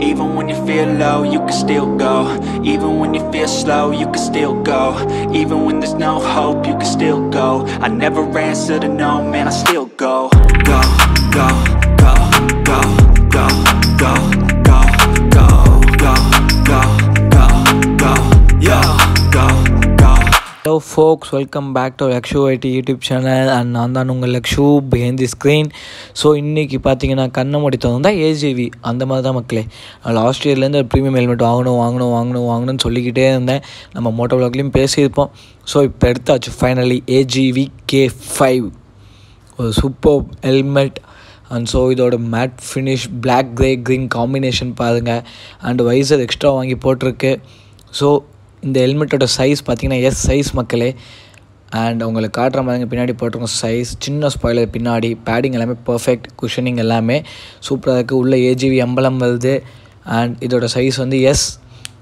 Even when you feel low, you can still go. Even when you feel slow, you can still go. Even when there's no hope, you can still go. I never answer to no, man, I still go. Go, go, go, go, go, go, go, go, go, go, go, go, yo, go, go. Hello folks, welcome back to lakshuyt YouTube channel and நான் தான் உங்கள் Lakshu behind the screen. So இன்றைக்கி பார்த்தீங்கன்னா கண்ணை மூடி தான் AGV அந்த மாதிரி தான் மக்களே. லாஸ்ட் இயர்லேருந்து ப்ரீமியம் ஹெல்மெட் வாங்கணும்னு சொல்லிக்கிட்டே இருந்தேன். நம்ம மோட்டோ விளாக்லேயும் பேசியிருப்போம். ஸோ இப்போ எடுத்தாச்சு ஃபைனலி AGV K5 ஒரு சூப்பர் ஹெல்மெட். அண்ட் ஸோ இதோட matte finish black green combination பாருங்கள். அண்ட் வைசர் எக்ஸ்ட்ரா வாங்கி போட்டிருக்கு. ஸோ இந்த ஹெல்மெட்டோட சைஸ் பார்த்தீங்கன்னா எஸ் சைஸ் மக்களே. அண்ட் உங்களுக்கு காட்டுற மாதிரி பின்னாடி போட்டிருக்கோம் சைஸ், சின்ன ஸ்பாயிலர் பின்னாடி, பேடிங் எல்லாமே பர்ஃபெக்ட், குஷனிங் எல்லாமே சூப்பராக இருக்குது. உள்ள AGV எம்பலம் வருது. அண்ட் இதோட சைஸ் வந்து எஸ்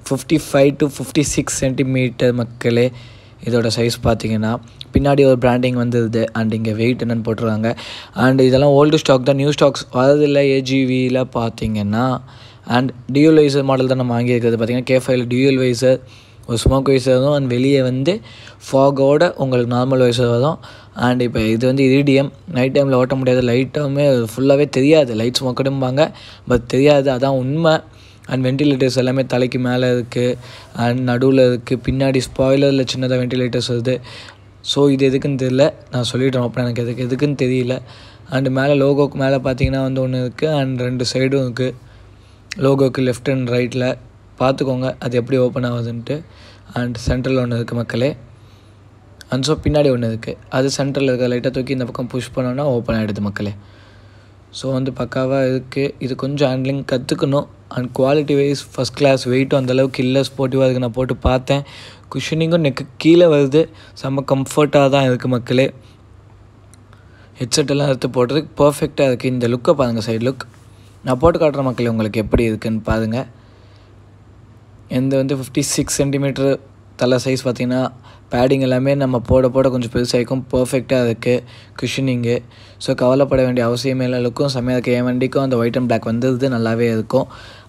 55 to 56 சென்டிமீட்டர் மக்களே. இதோட சைஸ் பார்த்தீங்கன்னா பின்னாடி ஒரு பிராண்டிங் வந்துடுது. அண்ட் இங்கே வெயிட் என்னென்னு போட்டுருக்காங்க. அண்ட் இதெல்லாம் ஓல்டு ஸ்டாக் தான், நியூ ஸ்டாக்ஸ் வரதில்லை AGVயில் பார்த்தீங்கன்னா. அண்ட் டியூல் வைசர் மாடல் தான் நம்ம வாங்கியிருக்கிறது. பார்த்தீங்கன்னா K5 டியூல் வைசர், ஒரு ஸ்மோக் வைசர் வரும். அண்ட் வெளியே வந்து ஃபாகோட உங்களுக்கு நார்மல் வைசர் வரும். அண்ட் இப்போ இது வந்து இரிடியம், நைட் டைமில் ஓட்ட முடியாது, லைட்டாகவுமே ஃபுல்லாகவே தெரியாது, லைட் ஸ்மோக்கடும்பாங்க பட் தெரியாது, அதான் உண்மை. அண்ட் வென்டிலேட்டர்ஸ் எல்லாமே தலைக்கு மேலே இருக்குது. அண்ட் நடுவில் இருக்குது. பின்னாடி ஸ்பாய்லரில் சின்னதாக வென்டிலேட்டர்ஸ் வருது. ஸோ இது எதுக்குன்னு தெரியல, நான் சொல்லிவிட்டேன் அப்புறம் எனக்கு எதுக்குன்னு தெரியல. அண்டு மேலே லோகோக்கு மேலே பார்த்தீங்கன்னா வந்து ஒன்று இருக்குது. அண்ட் ரெண்டு சைடும் இருக்குது லோகோக்கு, லெஃப்ட் அண்ட் ரைட்டில் பார்த்துக்கோங்க அது எப்படி ஓப்பன் ஆகுதுன்ட்டு. அண்ட் சென்ட்ரலில் ஒன்று இருக்குது மக்களே. அண்ட் ஸோ பின்னாடி ஒன்று இருக்குது, அது சென்ட்ரலில் இருக்க லைட்டாக தூக்கி இந்த பக்கம் புஷ் பண்ணோன்னா ஓப்பன் ஆகிடுது மக்களே. ஸோ வந்து பக்காவாக இருக்குது. இது கொஞ்சம் ஹேண்ட்லிங் கற்றுக்கணும். And quality wise first class, வெயிட்டும் அந்தளவுக்கு இல்லை, ஸ்போர்ட்டிவாக இருக்குது. நான் போட்டு பார்த்தேன், குஷனிங்கும் நெக்கு கீழே வருது, செம்ம கம்ஃபர்ட்டாக தான் இருக்குது மக்களே. ஹெட்செட்டெல்லாம் எடுத்து போடுறதுக்கு பர்ஃபெக்டாக இருக்குது. இந்த லுக்கை பாருங்கள், சைடு லுக் நான் போட்டு காட்டுற மக்களே உங்களுக்கு எப்படி இருக்குதுன்னு பாருங்கள். எந்த வந்து 56 சென்டிமீட்டர் தலை சைஸ் பார்த்திங்கன்னா பேடிங் எல்லாமே நம்ம போட கொஞ்சம் பெருசாகிக்கும், பர்ஃபெக்டாக இருக்குது குஷனிங்கு. ஸோ கவலைப்பட வேண்டிய அவசியமே இல்லை. லுக்கும் செம்மையாக இருக்குது. என் வண்டிக்கும் அந்த ஒயிட் அண்ட் பிளாக் வந்தது நல்லாவே இருக்கும்.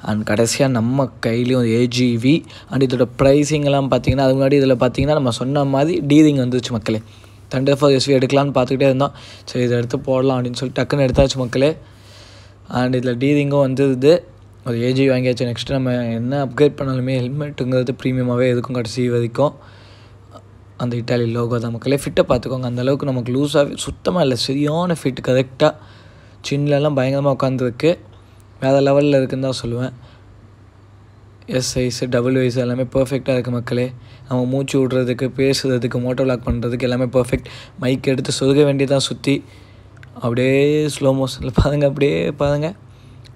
அண்ட் கடைசியாக நம்ம கையிலையும் AGV. அண்ட் இதோட ப்ரைஸிங்கெல்லாம் பார்த்திங்கன்னா அது முன்னாடி இதில் பார்த்திங்கன்னா நம்ம சொன்ன மாதிரி டீரிங் வந்துச்சு மக்களே. Thunder Force SV எடுக்கலான்னு பார்த்துக்கிட்டே இருந்தோம். சரி இதை எடுத்து போடலாம் அப்படின்னு சொல்லிட்டு டக்குன்னு எடுத்தாச்சு மக்களே. அண்ட் இதில் டீரிங்கும் வந்துடுது. ஒரு AGV வாங்கியாச்சு. நெக்ஸ்ட்டு நம்ம என்ன அப்கிரேட் பண்ணாலுமே ஹெல்மெட்டுங்கிறது ப்ரீமியமாகவே இருக்கும் கடைசி வரைக்கும். அந்த இட்டாலி லோகோ தான் மக்களே. ஃபிட்டை பார்த்துக்கோங்க, அந்தளவுக்கு நமக்கு லூஸாகவே சுத்தமாக இல்லை, சரியான ஃபிட், கரெக்டாக சின்னலாம் பயங்கரமாக உட்காந்துருக்கு, வேறு லெவலில் இருக்குன்னு தான் சொல்லுவேன். எஸ் சைஸு டபுள் வைஸ் எல்லாமே பர்ஃபெக்டாக இருக்குது மக்களே. நம்ம மூச்சு விட்றதுக்கு, பேசுகிறதுக்கு, மோட்டோ விளாக் பண்ணுறதுக்கு எல்லாமே பர்ஃபெக்ட். மைக் எடுத்து சொருக வேண்டியதான் சுற்றி அப்படியே ஸ்லோ மோஷனில் பாருங்கள், அப்படியே பாருங்கள்,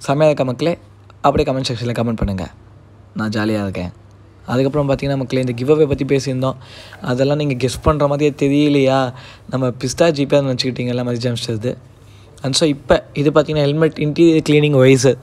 செம்மையாக இருக்கா மக்களே. அப்படியே கமெண்ட் செக்ஷனில் கமெண்ட் பண்ணுங்கள், நான் ஜாலியாக இருக்கேன். அதுக்கப்புறம் பார்த்திங்கன்னா மக்களே இந்த கிவ் அவே பற்றி பேசியிருந்தோம். அதெல்லாம் நீங்கள் கெஸ் பண்ணுற மாதிரியே தெரியலையா, நம்ம பிஸ்தா ஜிபேன்னு வச்சுக்கிட்டிங்கல்ல மாதிரி ஜம்ஸ்டது. அண்ட் ஸோ இப்போ இது பார்த்திங்கன்னா helmet interior cleaning visor.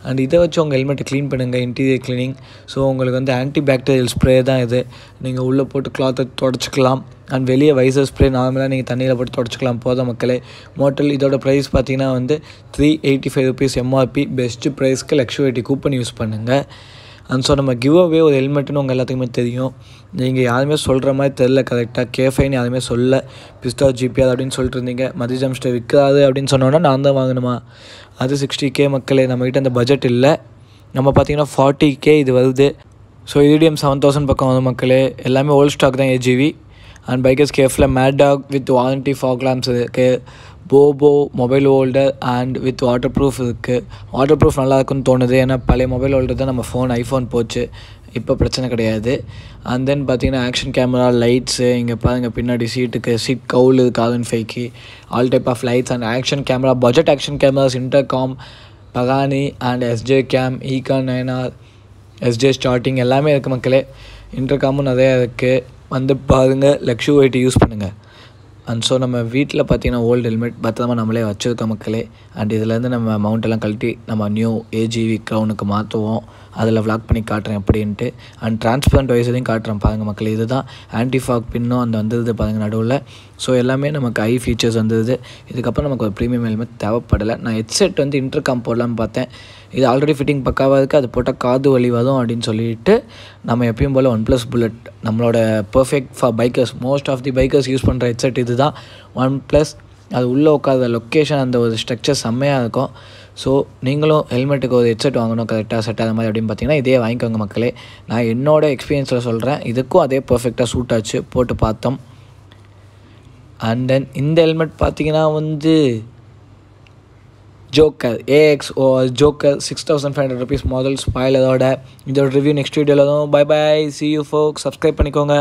And இதை வச்சு உங்கள் ஹெல்மெட்டை க்ளீன் பண்ணுங்கள், இன்டீரியர் க்ளீனிங். ஸோ உங்களுக்கு வந்து ஆன்டிபாக்டீரியல் ஸ்ப்ரே தான் இது. நீங்கள் உள்ளே போட்டு கிளாத்தை தொடச்சிக்கலாம். அண்ட் வெளியே வைசர் ஸ்ப்ரே நார்மலாக நீங்கள் தண்ணியில் போட்டு தொடச்சிக்கலாம் போதும் மக்களே. மோட்டல் இதோட ப்ரைஸ் பார்த்திங்கன்னா வந்து 385 rupees MRP. பெஸ்ட்டு ப்ரைஸ்க்கு lakshuyt கூப்பன் யூஸ் பண்ணுங்கள். அண்ட் ஸோ நம்ம கிவ் அவே ஒரு ஹெல்மெட்டுன்னு உங்கள் எல்லாத்துக்குமே தெரியும். நீங்கள் யாருமே சொல்கிற மாதிரி தெரில, கரெக்டாக K5 யாருமே சொல்ல, பிஸ்தா ஜிபி அப்படின்னு சொல்லிட்டு இருந்தீங்க. மதி ஜம்ஸ்டர் விற்காது அப்படின்னு சொன்னோன்னா நான் தான் வாங்கணுமா, அது 60K மக்களே. நம்மகிட்ட அந்த பட்ஜெட் இல்லை. நம்ம பார்த்திங்கன்னா 40K இது வருது. ஸோ இரிடியம் 7000 பக்கம் வரும் மக்களே. எல்லாமே ஓல்ட் ஸ்டாக் தான் AGV. அண்ட் பைக்கர்ஸ் கேஃபில் Mad Dog with warranty fog lamps இருக்குது. Bobo mobile holder and with waterproof இருக்குது. வாட்டர் ப்ரூஃப் நல்லா இருக்குன்னு தோணுது, ஏன்னா பழைய மொபைல் ஹோல்டர் தான் நம்ம ஐஃபோன் போச்சு, இப்போ பிரச்சனை கிடையாது. அண்ட் தென் பார்த்திங்கன்னா ஆக்ஷன் கேமரா, லைட்ஸு, இங்கே பாருங்கள் பின்னாடி சீட்டுக்கு சீட் கவுல் கார்பன் ஃபைக்கு, all type of lights and action camera, budget action cameras, intercom, பகானி and SJ cam, Eken 9R, SJ starting எல்லாமே இருக்குது மக்களே. இன்டர்காமும் நிறையா இருக்குது. வந்து பாருங்கள், lakshuyt யூஸ் பண்ணுங்கள். அண்ட் ஸோ நம்ம வீட்டில் பார்த்திங்கன்னா ஓல்டு ஹெல்மெட் பத்திரமா நம்மளே வச்சுருக்க மக்களே. அண்ட் இதுலேருந்து நம்ம மவுண்டெல்லாம் கழட்டி நம்ம நியூ AGV க்ரௌனுக்கு மாற்றுவோம். அதில் விளாக் பண்ணி காட்டுறேன் எப்படின்ட்டு. அண்ட் டிரான்ஸ்பரண்ட் வைஸரையும் காட்டுறேன் பாருங்கள் மக்களே. இதுதான் ஆன்டிஃபாக் பின்னும் அந்த வந்துடுது பாருங்கள் நடுவில். ஸோ எல்லாமே நமக்கு ஹை ஃபீச்சர்ஸ் வந்தது. இதுக்கப்புறம் நமக்கு ஒரு ப்ரீமியம் ஹெல்மெட் தேவைப்படலை. நான் ஹெட்செட் வந்து இன்டர்காம் போடலான்னு பார்த்தேன். இது ஆல்ரெடி ஃபிட்டிங் பக்காவாக இருக்குது, அது போட்டால் காது வலி வரும் அப்படின்னு சொல்லிட்டு நம்ம எப்பயும் போல் OnePlus புல்லட் நம்மளோட perfect for bikers, most of the bikers use பண்ணுற ஹெட்செட் இது தான் OnePlus. அது உள்ளே உட்காத லொக்கேஷன் அந்த ஒரு ஸ்ட்ரக்சர் செம்மையாக இருக்கும். ஸோ நீங்களும் ஹெல்மெட்டுக்கு ஒரு ஹெட்செட் வாங்கணும் கரெக்டாக செட் ஆகிற மாதிரி அப்படின்னு பார்த்தீங்கன்னா இதே வாங்கிக்கோங்க மக்களே. நான் என்னோடய எக்ஸ்பீரியன்ஸில் சொல்கிறேன், இதுக்கும் அதே பர்ஃபெக்டாக சூட் ஆச்சு, போட்டு பார்த்தோம். அண்ட் தென் இந்த ஹெல்மெட் பார்த்தீங்கன்னா வந்து Joker AXO Joker 6500 rupees model ஸ்பாயிலரோட. இதோட ரிவ்யூ நெக்ஸ்ட் வீடியோவில் தான். Bye bye, see you folks. Subscribe பண்ணிக்கோங்க.